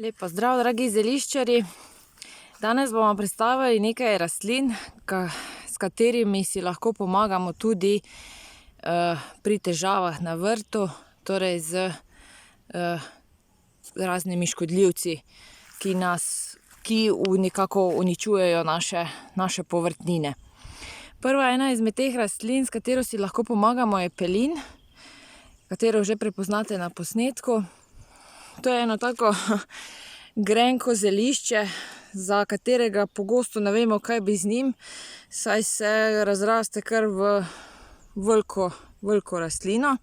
Lep pozdrav, dragi zeliščarji. Danes bomo predstavili nekaj rastlin, s katerimi si lahko pomagamo tudi pri težavah na vrtu, torej z raznimi škodljivci, ki nekako uničujejo naše povrtnine. Prva ena izmed teh rastlin, s katero si lahko pomagamo, je pelin, katero že prepoznate na posnetku. To je eno tako grenko zelišče, za katerega pogosto ne vemo, kaj bi z njim, saj se razraste kar v veliko rastlino.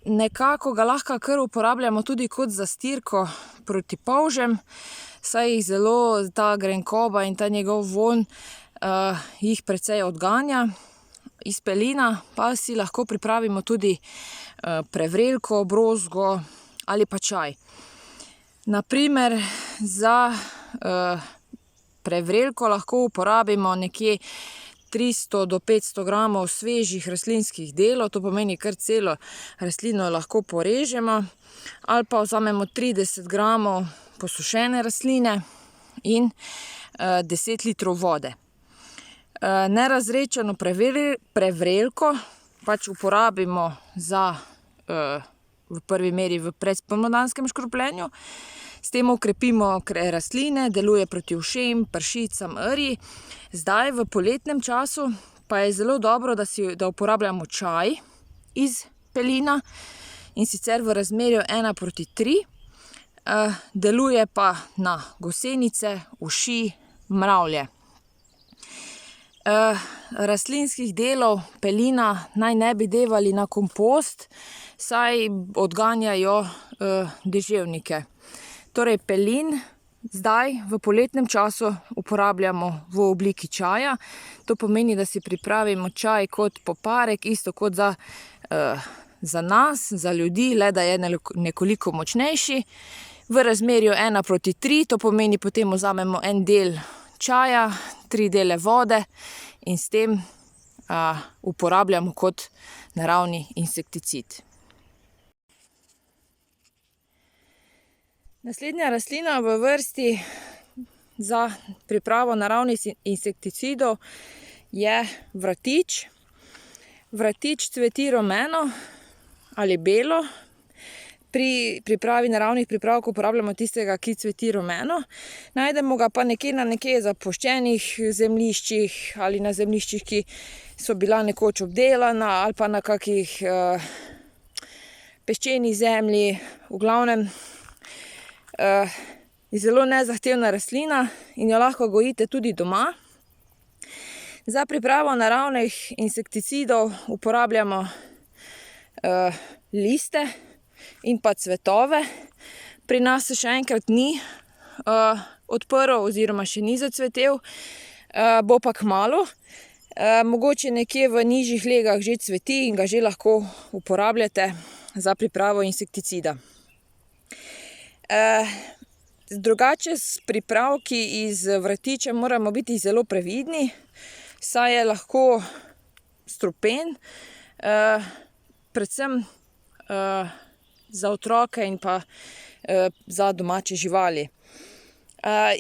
Nekako ga lahko kar uporabljamo tudi kot zastirko proti polžem, saj jih zelo ta grenkoba in ta njegov vonj jih precej odganja. Iz pelina pa si lahko pripravimo tudi prevrelko, brozgo ali pa čaj. Na primer, za prevrelko lahko uporabimo nekje 300 do 500 gramov svežih rastlinskih delov, to pomeni kar celo rastlino lahko porežemo, ali pa vzamemo 30 gramov posušene rastline in 10 litrov vode. Nerazredčeno prevrelko pač uporabimo v prvi meri v predspomladanskem škropljenju. S tem okrepimo rastline, deluje proti ušem, pršicam, rji. Zdaj v poletnem času pa je zelo dobro, da uporabljamo čaj iz pelina, in sicer v razmerju 1:3. Deluje pa na gosenice, uši, mravlje. Rastlinskih delov pelina naj ne bi devali na kompost, saj odganjajo deževnike. Torej pelin zdaj v poletnem času uporabljamo v obliki čaja. To pomeni, da si pripravimo čaj kot poparek, isto kot za nas, za ljudi, le da je nekoliko močnejši. V razmerju 1:3, to pomeni, potem vzamemo en del čaja, 3 dele vode in s tem uporabljamo kot naravni insekticid. Naslednja rastlina v vrsti za pripravo naravnih insekticidov je vratič. Vratič cveti rumeno ali belo. Pri pripravi naravnih pripravkov uporabljamo tistega, ki cveti rumeno. Najdemo ga pa nekje zapuščenih zemljiščih ali na zemljiščih, ki so bila nekoč obdelana, ali pa na kakih peščeni zemlji. V glavnem je zelo nezahtevna rastlina in jo lahko gojite tudi doma. Za pripravo naravnih insekticidov uporabljamo liste in pa cvetove. Pri nas se še enkrat ni odprl oziroma še ni zacvetel, bo pa kmalu. Mogoče nekje v nižjih legah že cveti in ga že lahko uporabljate za pripravo insekticida. Drugače s pripravki iz vratiča moramo biti zelo previdni, saj je lahko strupen, predvsem za otroke in pa za domače živali.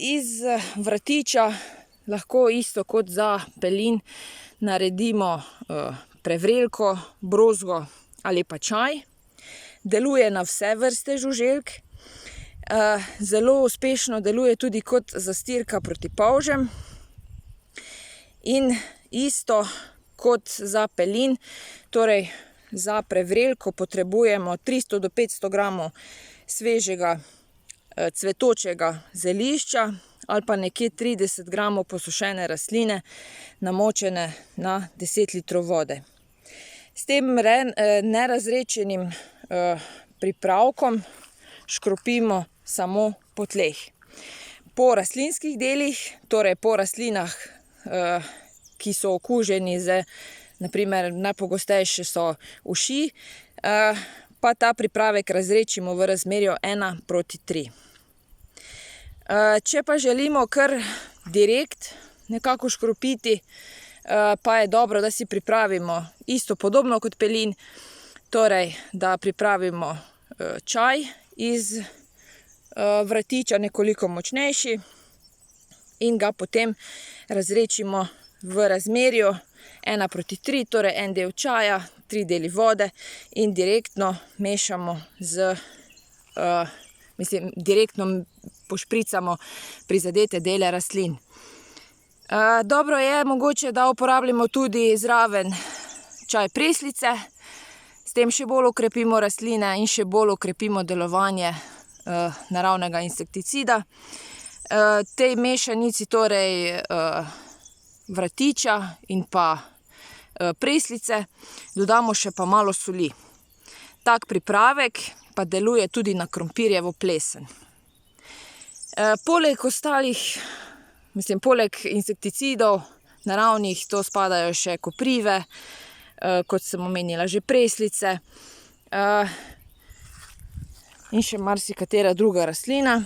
Iz vratiča lahko isto kot za pelin naredimo prevrelko, brozgo ali pa čaj. Deluje na vse vrste žuželk. Zelo uspešno deluje tudi kot zastirka proti polžem. In isto kot za pelin, torej za prevrelko potrebujemo 300 do 500 gramov svežega cvetočega zelišča ali pa nekje 30 gramov posušene rastline, namočene na 10 litrov vode. S tem nerazredčenim pripravkom škropimo samo po tleh. Po rastlinskih delih, torej po rastlinah, ki so okuženi z, na primer, najpogostejše so uši, pa ta pripravek razredčimo v razmerju 1:3. Če pa želimo kar direkt nekako škropiti, pa je dobro, da si pripravimo isto podobno kot pelin, torej da pripravimo čaj iz vratiča, nekoliko močnejši, in ga potem razredčimo v razmerju 1:3, torej 1 del čaja, 3 deli vode in direktno mešamo direktno pošpricamo prizadete dele rastlin. Dobro je mogoče, da uporabljamo tudi zraven čaj preslice, s tem še bolj okrepimo rastline in še bolj okrepimo delovanje naravnega insekticida. Tej mešanici, torej vratiča in pa preslice, dodamo še pa malo soli. Tak pripravek pa deluje tudi na krompirjevo plesen. Poleg insekticidov naravnih, to spadajo še koprive, kot sem omenila že preslice, in še marsikatera druga rastlina,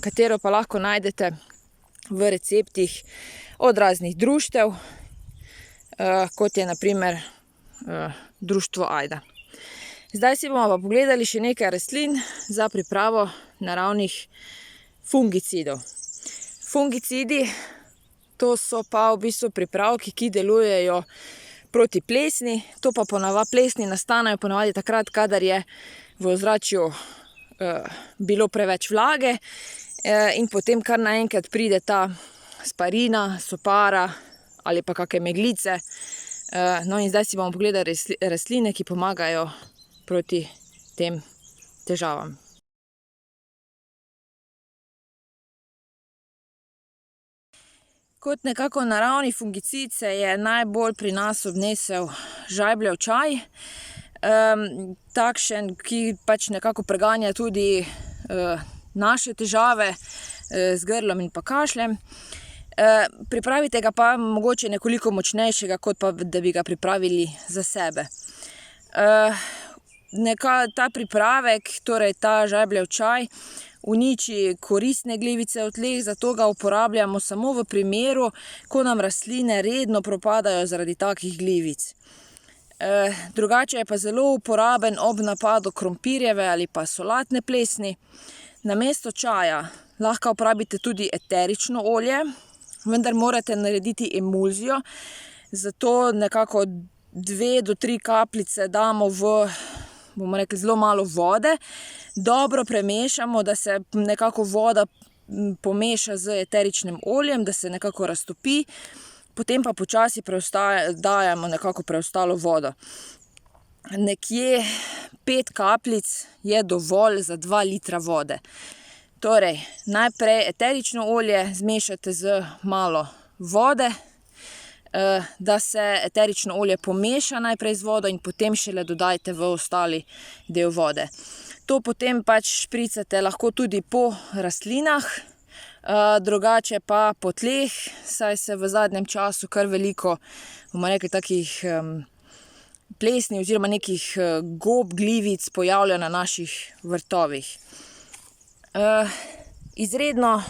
katero pa lahko najdete v receptih od raznih društev, kot je na primer društvo Ajda. Zdaj si bomo pa pogledali še nekaj rastlin za pripravo naravnih fungicidov. Fungicidi, to so pa v bistvu pripravki, ki delujejo proti plesni. To pa plesni nastanejo ponavadi takrat, kadar je v ozračju bilo preveč vlage in potem kar naenkrat pride ta sparina, sopara ali pa kakšne meglice. No in zdaj si bomo pogledali rastline, ki pomagajo proti tem težavam. Kot nekako naravni fungicid se je najbolj pri nas obnesel žajbljev čaj. Takšen, ki pač nekako preganja tudi naše težave z grlom in pa kašljem. Pripravite ga pa mogoče nekoliko močnejšega, kot pa da bi ga pripravili za sebe. Ta pripravek, torej ta žajbljev čaj, uniči koristne glivice v tleh, zato ga uporabljamo samo v primeru, ko nam rastline redno propadajo zaradi takih glivic. Drugače je pa zelo uporaben ob napadu krompirjeve ali pa solatne plesni. Namesto čaja lahko uporabite tudi eterično olje, vendar morate narediti emulzijo, zato nekako 2 do 3 kapljice damo v, bomo rekli, zelo malo vode. Dobro premešamo, da se nekako voda pomeša z eteričnim oljem, da se nekako raztopi. Potem pa počasi dajemo nekako preostalo vodo. Nekje 5 kapljic je dovolj za 2 litra vode. Torej, najprej eterično olje zmešate z malo vode, da se eterično olje pomeša najprej z vodo in potem šele dodajte v ostali del vode. To potem pač špricate lahko tudi po rastlinah, drugače pa po tleh, saj se v zadnjem času kar veliko, bomo rekli, takih plesni oziroma nekih gob, glivic pojavlja na naših vrtovih. Izredno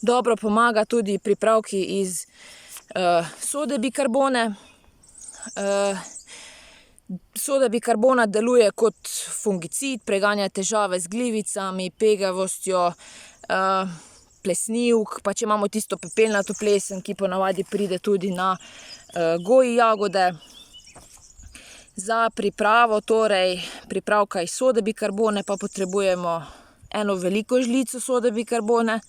dobro pomaga tudi pripravki iz sode bikarbone. Soda bikarbona deluje kot fungicid, preganja težave z glivicami, pegavostjo, plesnivk, pa če imamo tisto pepelnato plesen, ki ponavadi pride tudi na goji jagode. Za pripravo, torej pripravka iz sode bikarbone, pa potrebujemo 1 veliko žlico sode bikarbone,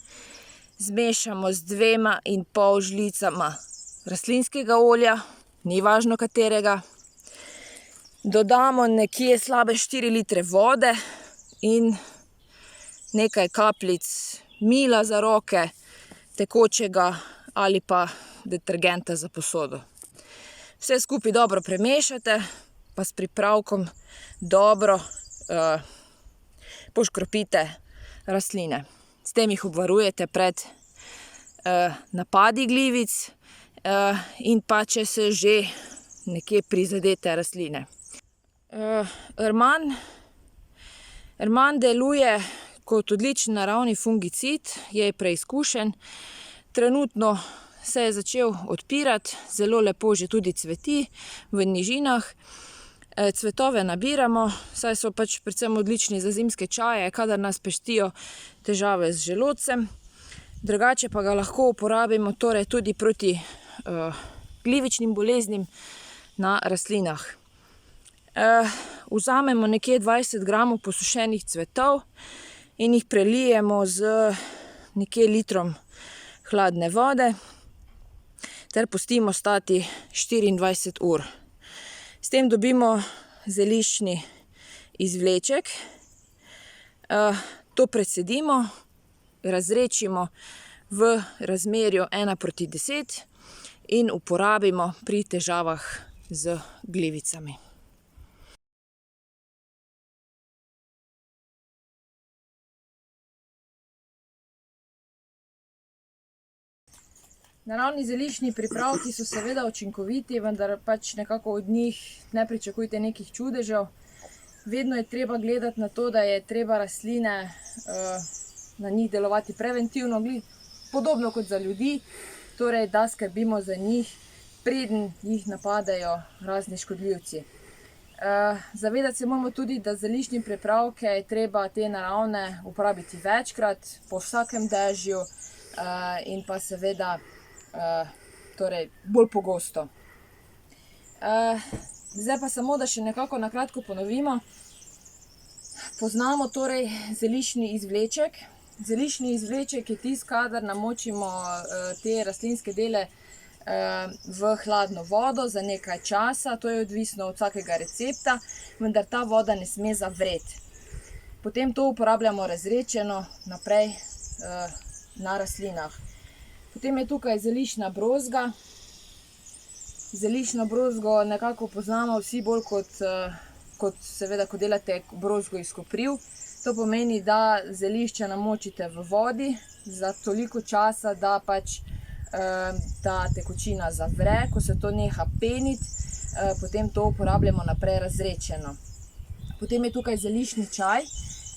zmešamo z 2,5 žlicama rastlinskega olja, ni važno katerega. Dodamo nekje slabe 4 litre vode in nekaj kapljic mila za roke, tekočega ali pa detergenta za posodo. Vse skupaj dobro premešate, pa s pripravkom dobro poškropite rastline. S tem jih obvarujete pred napadi glivic in pa če se že nekje prizadete rastline. Rman deluje kot odličen naravni fungicid, je preizkušen. Trenutno se je začel odpirati, zelo lepo že tudi cveti v nižinah. Cvetove nabiramo, saj so pač predvsem odlični za zimske čaje, kadar nas pestijo težave z želodcem. Drugače pa ga lahko uporabimo torej tudi proti glivičnim boleznim na rastlinah. Vzamemo nekje 20 gramov posušenih cvetov in jih prelijemo z nekje litrom hladne vode ter pustimo stati 24 ur. S tem dobimo zeliščni izvleček. To precedimo, razredčimo v razmerju 1:10 in uporabimo pri težavah z glivicami. Naravni zeliščni pripravki so seveda učinkoviti, vendar pač nekako od njih ne pričakujte nekih čudežev. Vedno je treba gledati na to, da je treba rastline na njih delovati preventivno, podobno kot za ljudi, torej da skrbimo za njih, preden jih napadajo razni škodljivci. Zavedati se moramo tudi, da zeliščne pripravke je treba te naravne uporabiti večkrat, po vsakem dežju in pa seveda torej bolj pogosto. Zdaj pa samo, da še nekako na kratko ponovimo. Poznamo torej zeliščni izvleček. Zeliščni izvleček je tisti, kadar namočimo te rastlinske dele v hladno vodo za nekaj časa. To je odvisno od vsakega recepta, vendar ta voda ne sme zavreti. Potem to uporabljamo razredčeno naprej na rastlinah. Potem je tukaj zeliščna brozga. Zeliščno brozgo nekako poznamo vsi bolj kot seveda, ko delate brozgo iz kopriv. To pomeni, da zelišče namočite v vodi za toliko časa, da pač ta tekočina zavre. Ko se to neha peniti, potem to uporabljamo naprej razredčeno. Potem je tukaj zeliščni čaj.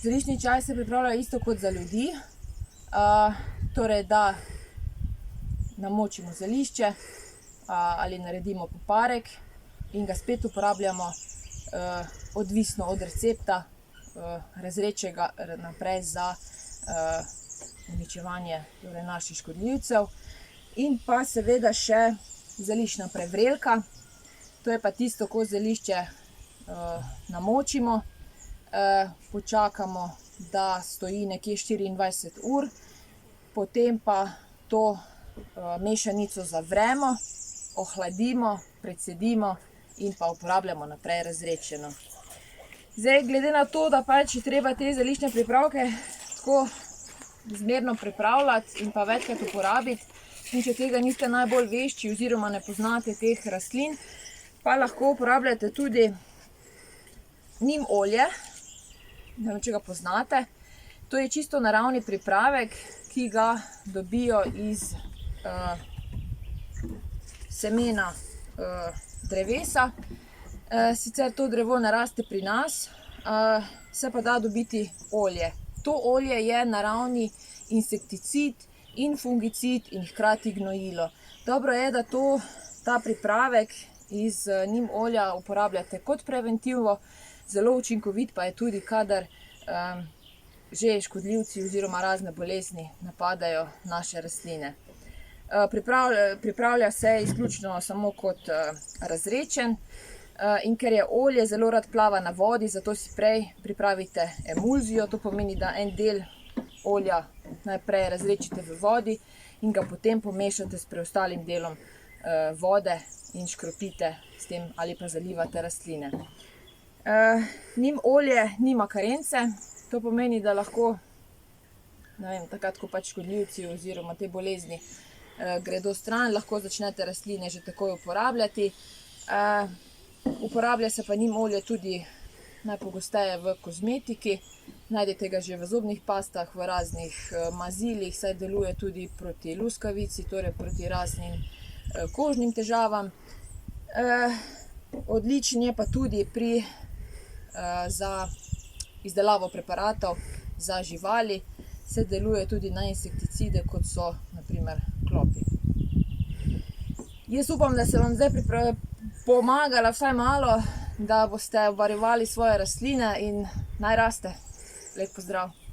Zeliščni čaj se pripravlja isto kot za ljudi. Torej, da namočimo zelišče ali naredimo poparek in ga spet uporabljamo odvisno od recepta, razredčega naprej za uničevanje naših škodljivcev. In pa seveda še zeliščna prevrelka. To je pa tisto, ko zelišče namočimo, počakamo, da stoji nekje 24 ur, potem pa to mešanico zavremo, ohladimo, precedimo in pa uporabljamo naprej razredčeno. Zdaj, glede na to, da pač je treba te zeliščne pripravke tako zmerno pripravljati in pa večkrat uporabiti, in če tega niste najbolj vešči oziroma ne poznate teh rastlin, pa lahko uporabljate tudi nim olje, ne vem, če ga poznate. To je čisto naravni pripravek, ki ga dobijo iz semena drevesa. Sicer to drevo ne raste pri nas, se pa da dobiti olje. To olje je naravni insekticid in fungicid in hkrati gnojilo. Dobro je, da ta pripravek iz nim olja uporabljate kot preventivo, zelo učinkovit pa je tudi, kadar že škodljivci oziroma razne bolezni napadajo naše rastline. Pripravlja se izključno samo kot razredčen in ker je olje zelo rad plava na vodi, zato si prej pripravite emulzijo. To pomeni, da en del olja najprej razredčite v vodi in ga potem pomešate s preostalim delom vode in škropite s tem ali pa zalivate rastline. Nim olje nima karence. To pomeni, da lahko, ne vem, takrat, ko pač škodljivci oziroma te bolezni gredo stran, lahko začnete rastline že takoj uporabljati. Uporablja se pa nim olje tudi najpogosteje v kozmetiki. Najdete ga že v zobnih pastah, v raznih mazilih, saj deluje tudi proti luskavici, torej proti raznim kožnim težavam. Odličen je pa tudi za izdelavo preparatov za živali, se deluje tudi na insekticide, kot so na primer klopi. Jaz upam, da se vam zdaj pomagala vsaj malo da boste obvarovali svoje rastline in naj raste. Lep pozdrav!